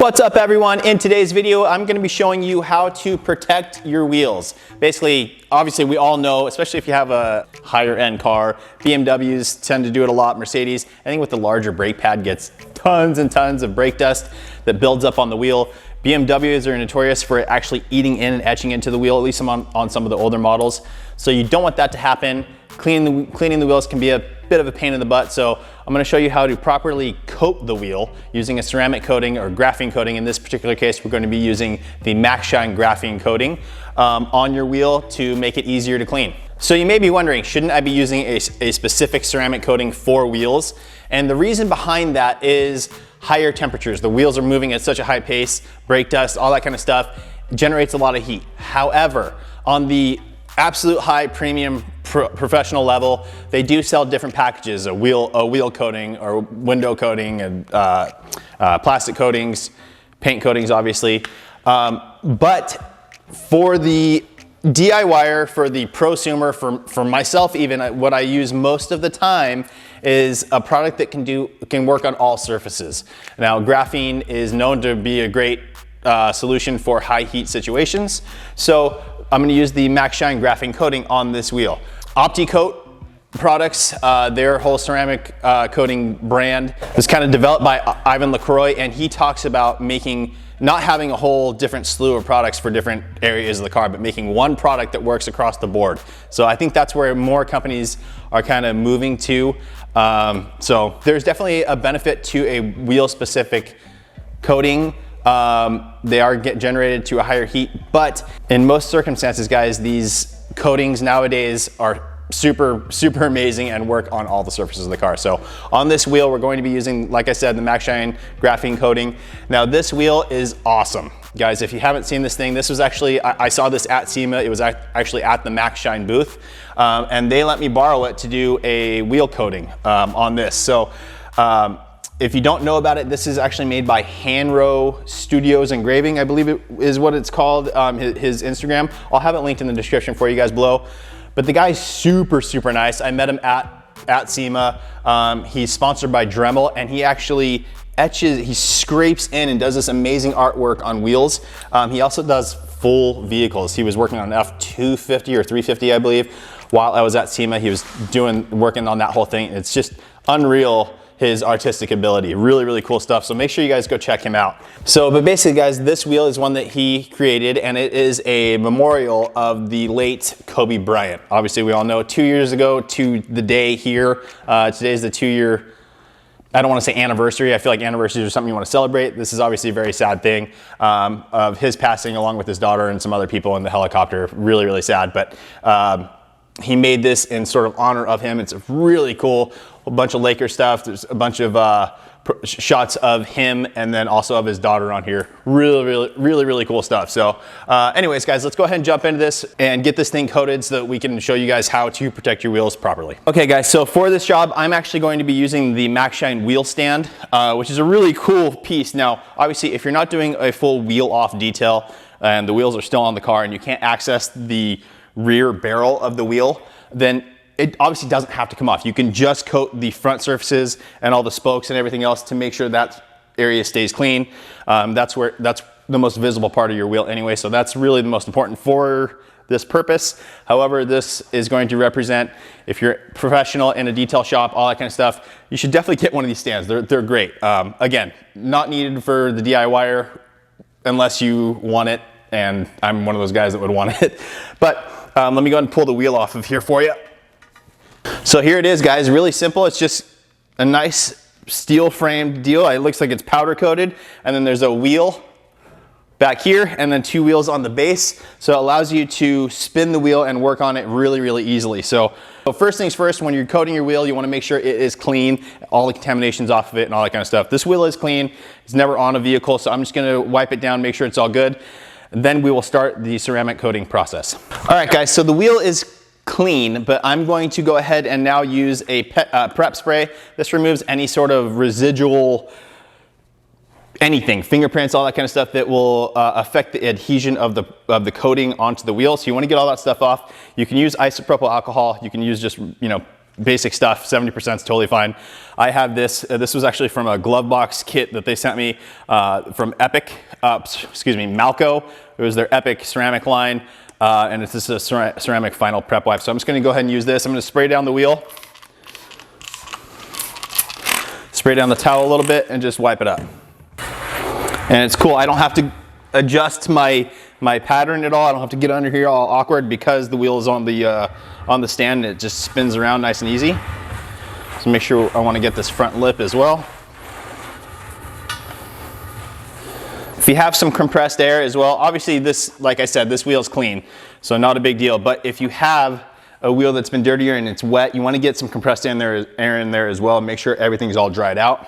What's up everyone? In today's video, I'm going to be showing you how to protect your wheels. Basically, obviously we all know, especially if you have a higher end car, BMWs tend to do it a lot, Mercedes. I think with the larger brake pad gets tons and tons of brake dust that builds up on the wheel. BMWs are notorious for actually eating in and etching into the wheel, at least on some of the older models. So you don't want that to happen. Cleaning the wheels can be a bit of a pain in the butt, so I'm going to show you how to properly coat the wheel using a ceramic coating or graphene coating. In this particular case, we're going to be using the Maxshine graphene coating on your wheel to make it easier to clean. So you may be wondering, shouldn't I be using a specific ceramic coating for wheels? And the reason behind that is higher temperatures. The wheels are moving at such a high pace, brake dust, all that kind of stuff generates a lot of heat. However, on the absolute high premium professional level, they do sell different packages, a wheel coating or window coating and plastic coatings, paint coatings obviously. But for the DIYer, for the prosumer, for myself even, what I use most of the time is a product that can work on all surfaces. Now graphene is known to be a great solution for high heat situations. So I'm going to use the Maxshine graphene coating on this wheel. OptiCoat products, their whole ceramic coating brand was kind of developed by Ivan LaCroix, and he talks about not having a whole different slew of products for different areas of the car, but making one product that works across the board. So I think that's where more companies are kind of moving to. So there's definitely a benefit to a wheel specific coating. They are generated to a higher heat, but in most circumstances, guys, these coatings nowadays are super amazing and work on all the surfaces of the car. So on this wheel, we're going to be using, like I said, the Maxshine graphene coating. Now this wheel is awesome. Guys, if you haven't seen this thing, this was actually, I saw this at SEMA. It was actually at the Maxshine booth, and they let me borrow it to do a wheel coating on this. So if you don't know about it, this is actually made by Hanro Studios Engraving, I believe it is what it's called, his Instagram. I'll have it linked in the description for you guys below. But the guy's super nice. I met him at SEMA. He's sponsored by Dremel, and he actually he scrapes in and does this amazing artwork on wheels. He also does full vehicles. He was working on an F250 or 350, I believe. While I was at SEMA, he was working on that whole thing. It's just unreal, his artistic ability. Really cool stuff. So make sure you guys go check him out. But basically guys, this wheel is one that he created, and it is a memorial of the late Kobe Bryant. Obviously we all know 2 years ago to the day here, today's the 2-year, I don't want to say anniversary. I feel like anniversaries are something you want to celebrate. This is obviously a very sad thing of his passing along with his daughter and some other people in the helicopter. Really sad, but he made this in sort of honor of him. It's really cool. A bunch of Lakers stuff. There's a bunch of shots of him and then also of his daughter on here. Really cool stuff. So anyways, guys, let's go ahead and jump into this and get this thing coated so that we can show you guys how to protect your wheels properly. Okay, guys, so for this job, I'm actually going to be using the Maxshine wheel stand, which is a really cool piece. Now, obviously, if you're not doing a full wheel off detail and the wheels are still on the car and you can't access the rear barrel of the wheel, then it obviously doesn't have to come off. You can just coat the front surfaces and all the spokes and everything else to make sure that area stays clean. That's the most visible part of your wheel anyway, so that's really the most important for this purpose. However, this is going to represent, if you're professional in a detail shop, all that kind of stuff, you should definitely get one of these stands. They're great. Again, not needed for the DIYer unless you want it, and I'm one of those guys that would want it. But let me go ahead and pull the wheel off of here for you. So here it is, guys, really simple. It's just a nice steel framed deal. It looks like it's powder coated, and then there's a wheel back here and then 2 wheels on the base. So it allows you to spin the wheel and work on it really easily. So first things first, when you're coating your wheel, you want to make sure it is clean, all the contaminations off of it and all that kind of stuff. This wheel is clean. It's never on a vehicle, so I'm just going to wipe it down, make sure it's all good. And then we will start the ceramic coating process. All right, guys, so the wheel is clean, but I'm going to go ahead and now use a prep spray. This removes any sort of residual anything, fingerprints, all that kind of stuff that will affect the adhesion of the coating onto the wheel. So you want to get all that stuff off. You can use isopropyl alcohol. You can use just, basic stuff, 70% is totally fine. I have this, this was actually from a glove box kit that they sent me from Malco. It was their Epic ceramic line, and it's just a ceramic final prep wipe. So I'm just gonna go ahead and use this. I'm gonna spray down the wheel, spray down the towel a little bit, and just wipe it up. And it's cool, I don't have to adjust my pattern at all. I don't have to get under here all awkward because the wheel is on the stand and it just spins around nice and easy. So make sure I want to get this front lip as well. If you have some compressed air as well, obviously this, like I said, this wheel's clean, so not a big deal. But if you have a wheel that's been dirtier and it's wet, you want to get some compressed air in there as well. Make sure everything's all dried out.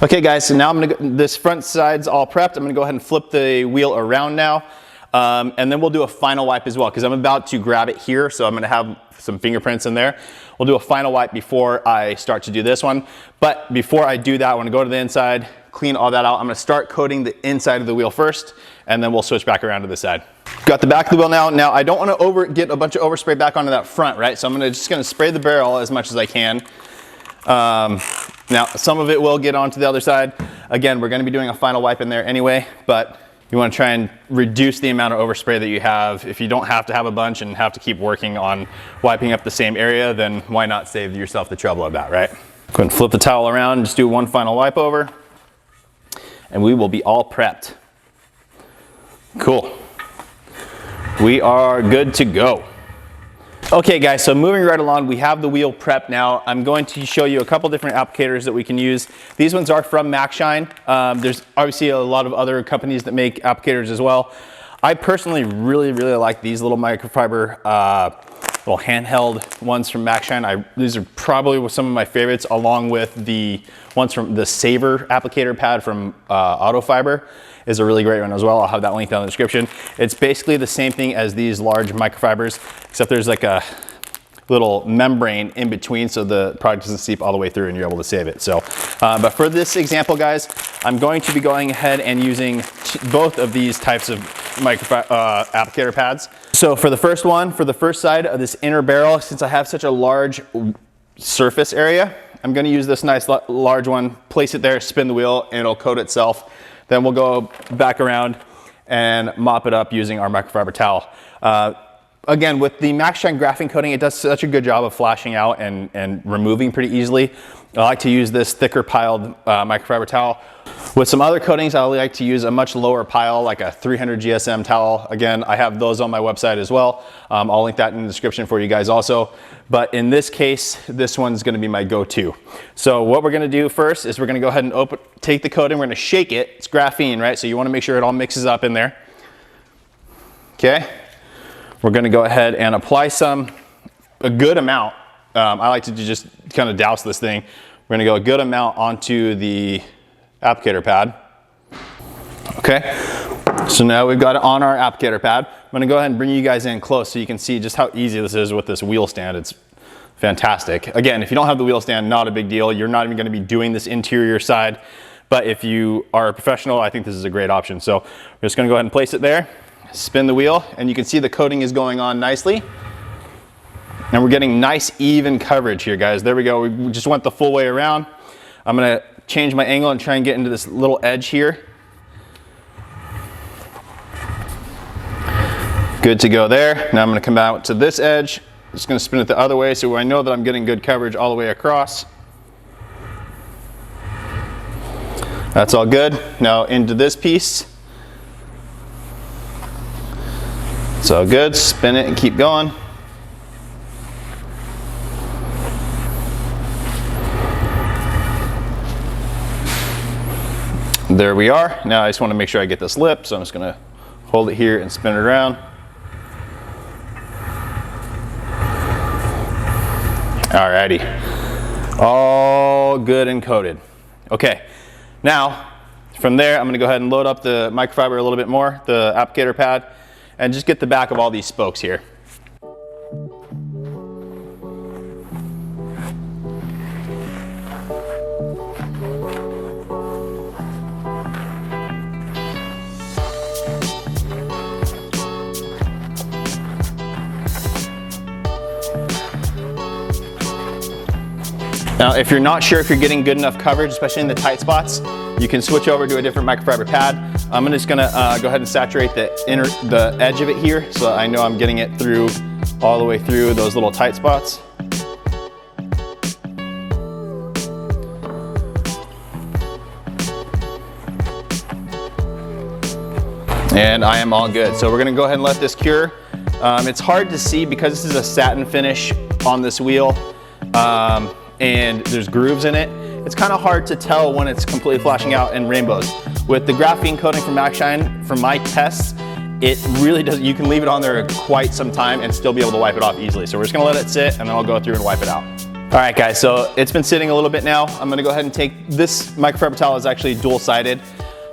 Okay guys, so now this front side's all prepped. I'm gonna go ahead and flip the wheel around now. And then we'll do a final wipe as well, because I'm about to grab it here, so I'm gonna have some fingerprints in there. We'll do a final wipe before I start to do this one. But before I do that, I wanna go to the inside, clean all that out. I'm gonna start coating the inside of the wheel first, and then we'll switch back around to the side. Got the back of the wheel now. Now I don't wanna get a bunch of overspray back onto that front, right? So I'm just gonna spray the barrel as much as I can. Now some of it will get onto the other side. Again, we're gonna be doing a final wipe in there anyway, but you want to try and reduce the amount of overspray that you have. If you don't have to have a bunch and have to keep working on wiping up the same area, then why not save yourself the trouble of that, right? Go ahead and flip the towel around and just do one final wipe over, and we will be all prepped. Cool. We are good to go. Okay guys, so moving right along, we have the wheel prepped now. I'm going to show you a couple different applicators that we can use. These ones are from Maxshine. There's obviously a lot of other companies that make applicators as well. I personally really like these little microfiber, little handheld ones from Maxshine. These are probably some of my favorites, along with the ones from the Saver applicator pad from Autofiber. Is a really great one as well. I'll have that link down in the description. It's basically the same thing as these large microfibers, except there's like a little membrane in between so the product doesn't seep all the way through and you're able to save it. So, but for this example, guys, I'm going to be going ahead and using both of these types of applicator pads. So for the first one, for the first side of this inner barrel, since I have such a large surface area, I'm gonna use this nice large one, place it there, spin the wheel, and it'll coat itself. Then we'll go back around and mop it up using our microfiber towel. Again, with the Maxshine graphene coating, it does such a good job of flashing out and removing pretty easily. I like to use this thicker piled microfiber towel. With some other coatings, I like to use a much lower pile, like a 300 GSM towel. Again, I have those on my website as well. I'll link that in the description for you guys also. But in this case, this one's gonna be my go-to. So what we're gonna do first is we're gonna go ahead and take the coating, we're gonna shake it. It's graphene, right? So you wanna make sure it all mixes up in there. Okay? We're gonna go ahead and apply a good amount. I like to just kind of douse this thing. We're gonna go a good amount onto the applicator pad. Okay, so now we've got it on our applicator pad. I'm gonna go ahead and bring you guys in close so you can see just how easy this is with this wheel stand. It's fantastic. Again, if you don't have the wheel stand, not a big deal. You're not even gonna be doing this interior side, but if you are a professional, I think this is a great option. So we're just gonna go ahead and place it there, spin the wheel, and you can see the coating is going on nicely. And we're getting nice even coverage here, guys. There we go, we just went the full way around. I'm gonna change my angle and try and get into this little edge here. Good to go there. Now I'm gonna come out to this edge. Just gonna spin it the other way so I know that I'm getting good coverage all the way across. That's all good. Now into this piece. It's all good. Spin it and keep going. There we are. Now I just want to make sure I get this lip, so I'm just going to hold it here and spin it around. Alrighty, all good and coated. Okay, now from there I'm going to go ahead and load up the microfiber a little bit more, the applicator pad, and just get the back of all these spokes here. Now, if you're not sure if you're getting good enough coverage, especially in the tight spots, you can switch over to a different microfiber pad. I'm just gonna go ahead and saturate the edge of it here, so I know I'm getting it through all the way through those little tight spots. And I am all good. So we're gonna go ahead and let this cure. It's hard to see because this is a satin finish on this wheel, and there's grooves in it. It's kind of hard to tell when it's completely flashing out in rainbows. With the graphene coating from Maxshine, from my tests, it really does, you can leave it on there quite some time and still be able to wipe it off easily. So we're just gonna let it sit and then I'll go through and wipe it out. All right guys, so it's been sitting a little bit now. I'm gonna go ahead and take, this microfiber towel is actually dual-sided,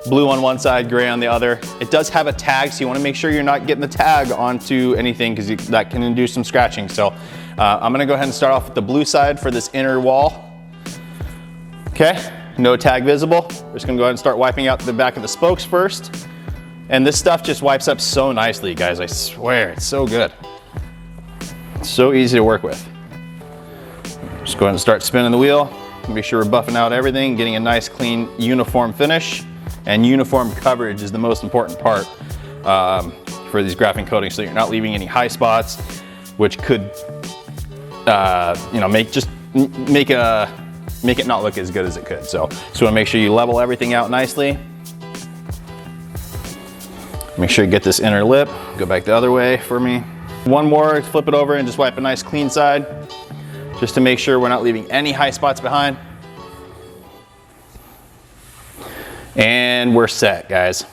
blue on one side, gray on the other. It does have a tag, so you wanna make sure you're not getting the tag onto anything because that can induce some scratching. So I'm gonna go ahead and start off with the blue side for this inner wall. Okay, no tag visible. We're just gonna go ahead and start wiping out the back of the spokes first. And this stuff just wipes up so nicely, guys. I swear, it's so good. It's so easy to work with. Just go ahead and start spinning the wheel. Make sure we're buffing out everything, getting a nice, clean, uniform finish. And uniform coverage is the most important part for these graphene coatings, so you're not leaving any high spots, which could, you know, make it not look as good as it could. So just wanna make sure you level everything out nicely. Make sure you get this inner lip. Go back the other way for me. One more, flip it over and just wipe a nice clean side, just to make sure we're not leaving any high spots behind. And we're set, guys.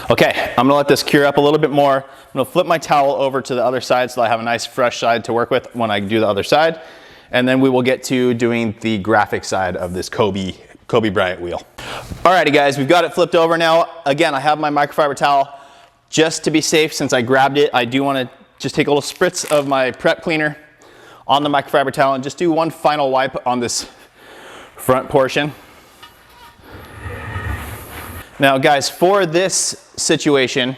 Okay, I'm gonna let this cure up a little bit more. I'm gonna flip my towel over to the other side so I have a nice fresh side to work with when I do the other side. And then we will get to doing the graphic side of this Kobe Bryant wheel. Alrighty guys, we've got it flipped over now. Again, I have my microfiber towel. Just to be safe, since I grabbed it, I do wanna just take a little spritz of my prep cleaner on the microfiber towel and just do one final wipe on this front portion. Now guys, for this situation,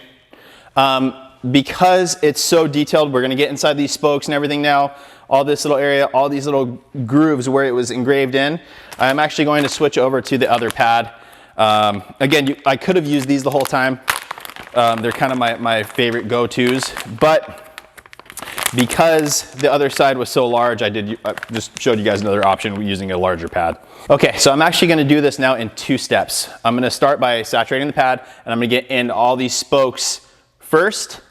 because it's so detailed, we're gonna get inside these spokes and everything now, all this little area, all these little grooves where it was engraved in. I'm actually going to switch over to the other pad. Again, I could have used these the whole time. They're kind of my favorite go-tos, but because the other side was so large, I just showed you guys another option using a larger pad. Okay, so I'm actually gonna do this now in 2 steps. I'm gonna start by saturating the pad, and I'm gonna get in all these spokes first,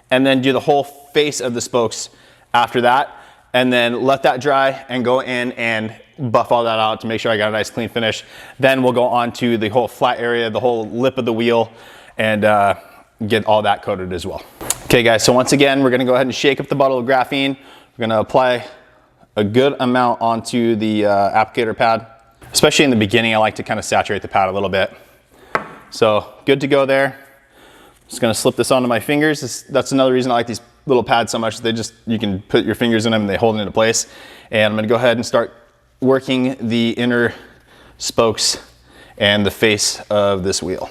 and then do the whole face of the spokes after that, and then let that dry and go in and buff all that out to make sure I got a nice clean finish. Then we'll go on to the whole flat area, the whole lip of the wheel, and get all that coated as well. Okay guys, so once again, we're gonna go ahead and shake up the bottle of graphene. We're gonna apply a good amount onto the applicator pad. Especially in the beginning, I like to kind of saturate the pad a little bit. So good to go there. Just gonna slip this onto my fingers. That's another reason I like these little pads so much. You can put your fingers in them and they hold it into place. And I'm gonna go ahead and start working the inner spokes and the face of this wheel.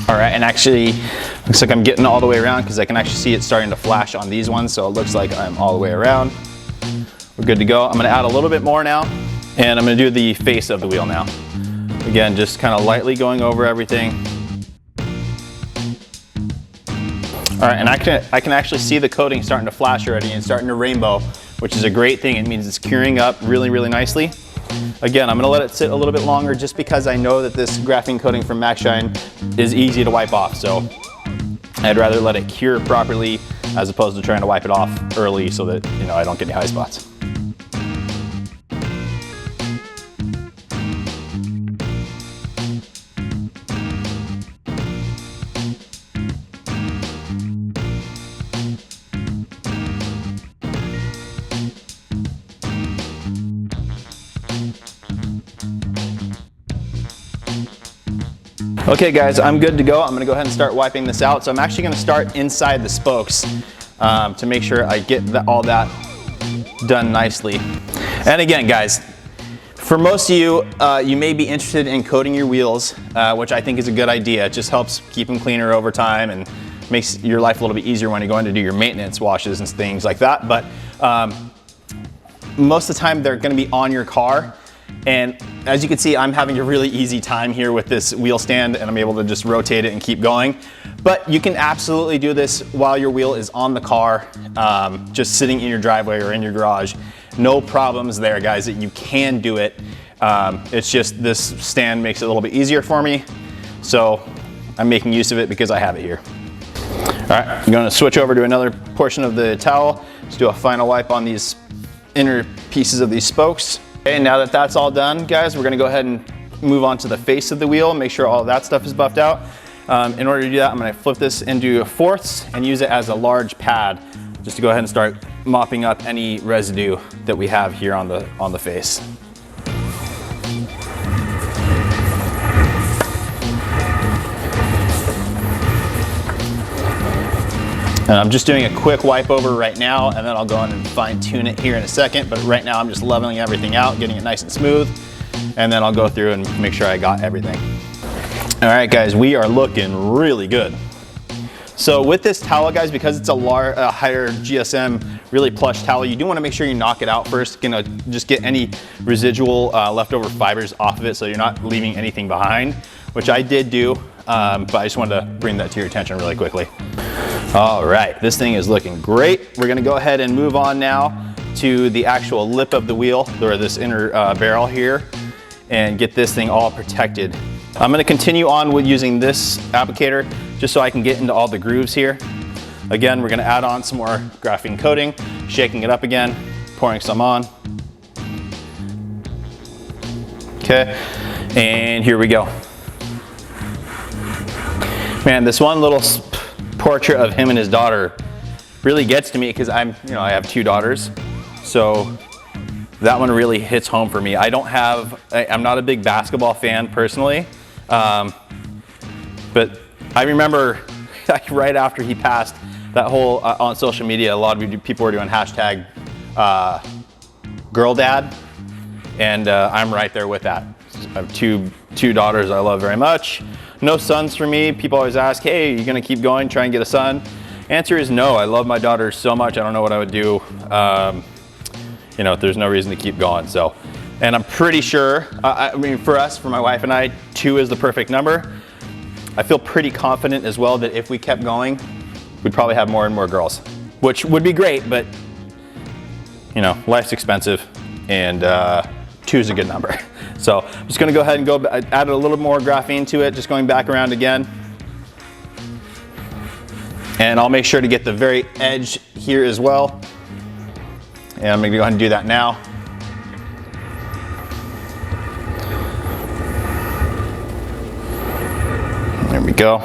All right, and actually, looks like I'm getting all the way around because I can actually see it starting to flash on these ones, so it looks like I'm all the way around. We're good to go. I'm gonna add a little bit more now, and I'm gonna do the face of the wheel now. Again, just kind of lightly going over everything. All right, and I can actually see the coating starting to flash already and starting to rainbow, which is a great thing. It means it's curing up really, really nicely. Again, I'm gonna let it sit a little bit longer just because I know that this graphene coating from Maxshine is easy to wipe off. So I'd rather let it cure properly as opposed to trying to wipe it off early so that, you know, I don't get any high spots. Okay guys, I'm good to go. I'm gonna go ahead and start wiping this out. So I'm actually gonna start inside the spokes to make sure I get all that done nicely. And again guys, for most of you, you may be interested in coating your wheels, which I think is a good idea. It just helps keep them cleaner over time and makes your life a little bit easier when you're going to do your maintenance washes and things like that. But most of the time they're gonna be on your car. And as you can see, I'm having a really easy time here with this wheel stand, and I'm able to just rotate it and keep going. But you can absolutely do this while your wheel is on the car, just sitting in your driveway or in your garage. No problems there, guys, that you can do it. It's just this stand makes it a little bit easier for me. So I'm making use of it because I have it here. All right, I'm gonna switch over to another portion of the towel. Let's do a final wipe on these inner pieces of these spokes. Okay, now that that's all done, guys, we're gonna go ahead and move on to the face of the wheel, make sure all that stuff is buffed out. In order to do that, I'm gonna flip this into fourths and use it as a large pad, just to go ahead and start mopping up any residue that we have here on the face. And I'm just doing a quick wipe over right now, and then I'll go in and fine tune it here in a second. But right now I'm just leveling everything out, getting it nice and smooth. And then I'll go through and make sure I got everything. All right, guys, we are looking really good. So with this towel, guys, because it's a higher GSM, really plush towel, you do want to make sure you knock it out first. Gonna just get any residual leftover fibers off of it so you're not leaving anything behind, which I did do, but I just wanted to bring that to your attention really quickly. All right, this thing is looking great. We're gonna go ahead and move on now to the actual lip of the wheel, or this inner barrel here, and get this thing all protected. I'm gonna continue on with using this applicator just so I can get into all the grooves here. Again, we're gonna add on some more graphene coating, shaking it up again, pouring some on. Okay, and here we go. Man, this one little portrait of him and his daughter really gets to me because I have 2 daughters. So that one really hits home for me. I'm not a big basketball fan personally, but I remember right after he passed, that whole, on social media, a lot of people were doing hashtag girl dad, and I'm right there with that. I have two daughters I love very much. No sons for me. People always ask, hey, are you gonna keep going, try and get a son? Answer is no. I love my daughters so much, I don't know what I would do. There's no reason to keep going. So, and I'm pretty sure, I mean, for us, for my wife and I, 2 is the perfect number. I feel pretty confident as well that if we kept going, we'd probably have more and more girls, which would be great, but life's expensive, and 2 is a good number. So I'm just gonna go ahead and add a little more graphene to it, just going back around again. And I'll make sure to get the very edge here as well. And I'm gonna go ahead and do that now. There we go.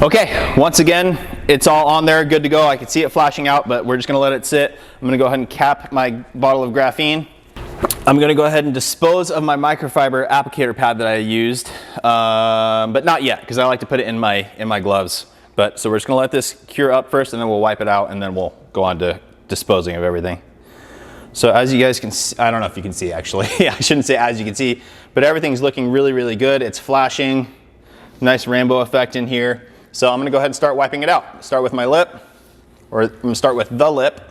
Okay, once again, it's all on there, good to go. I can see it flashing out, but we're just gonna let it sit. I'm gonna go ahead and cap my bottle of graphene. I'm gonna go ahead and dispose of my microfiber applicator pad that I used, but not yet, because I like to put it in my gloves. So we're just gonna let this cure up first, and then we'll wipe it out, and then we'll go on to disposing of everything. So as you guys can see, I don't know if you can see actually, I shouldn't say as you can see, but everything's looking really, really good. It's flashing, nice rainbow effect in here. So I'm gonna go ahead and start wiping it out. Start with my lip, or I'm gonna start with the lip.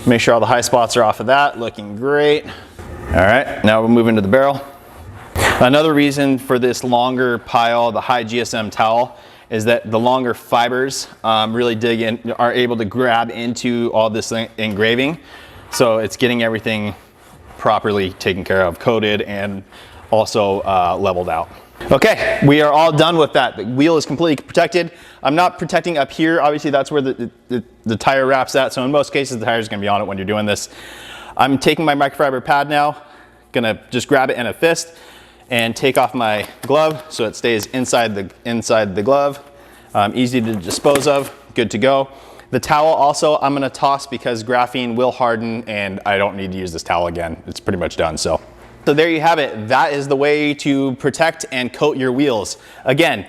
Make sure all the high spots are off of that, looking great. All right, now we'll move into the barrel. Another reason for this longer pile, the high GSM towel, is that the longer fibers really dig in, are able to grab into all this engraving. So it's getting everything properly taken care of, coated, and also leveled out. Okay, we are all done with that. The wheel is completely protected. I'm not protecting up here. Obviously, that's where the tire wrap's at. So in most cases, the tire is gonna be on it when you're doing this. I'm taking my microfiber pad now, gonna just grab it in a fist and take off my glove so it stays inside the glove. Easy to dispose of, good to go. The towel also I'm gonna toss because graphene will harden and I don't need to use this towel again. It's pretty much done, so there you have it. That is the way to protect and coat your wheels. Again,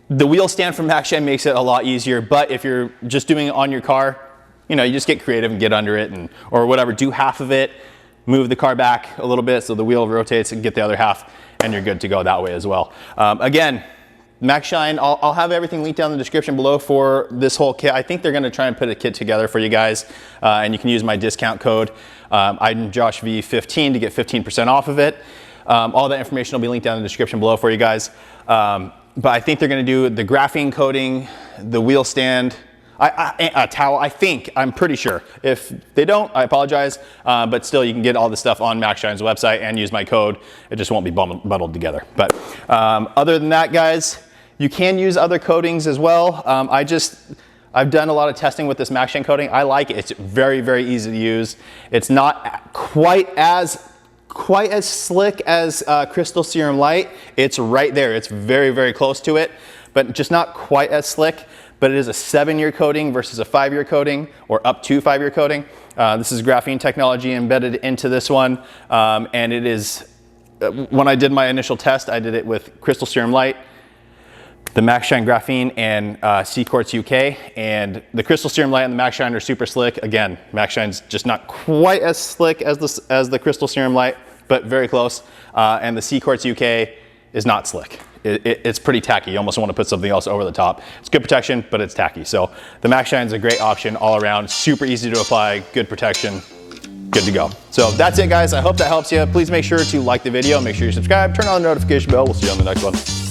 the wheel stand from Maxshine makes it a lot easier, but if you're just doing it on your car, you just get creative and get under it or whatever, do half of it, move the car back a little bit so the wheel rotates and get the other half, and you're good to go that way as well. Again, Maxshine, I'll have everything linked down in the description below for this whole kit. I think they're gonna try and put a kit together for you guys, and you can use my discount code, I'm JoshV15 to get 15% off of it. All that information will be linked down in the description below for you guys. But I think they're gonna do the graphene coating, the wheel stand, a towel, I'm pretty sure. If they don't, I apologize, but still you can get all the stuff on Maxshine's website and use my code. It just won't be bundled together. But other than that, guys, you can use other coatings as well. I've done a lot of testing with this Maxshine coating. I like it. It's very, very easy to use. It's not quite as slick as Crystal Serum Light. It's right there. It's very, very close to it, but just not quite as slick. But it is a 7-year coating versus a 5-year coating, or up to 5-year coating. This is graphene technology embedded into this one, and it is, when I did my initial test, I did it with Crystal Serum Light, the Maxshine Graphene, and C-Quartz UK. And the Crystal Serum Light and the Maxshine are super slick. Again, Maxshine's just not quite as slick as the Crystal Serum Light, but very close. And the C-Quartz UK is not slick. It's pretty tacky. You almost want to put something else over the top. It's good protection, but it's tacky. So the Maxshine is a great option all around. Super easy to apply, good protection, good to go. So that's it, guys. I hope that helps you. Please make sure to like the video, make sure you subscribe, turn on the notification bell. We'll see you on the next one.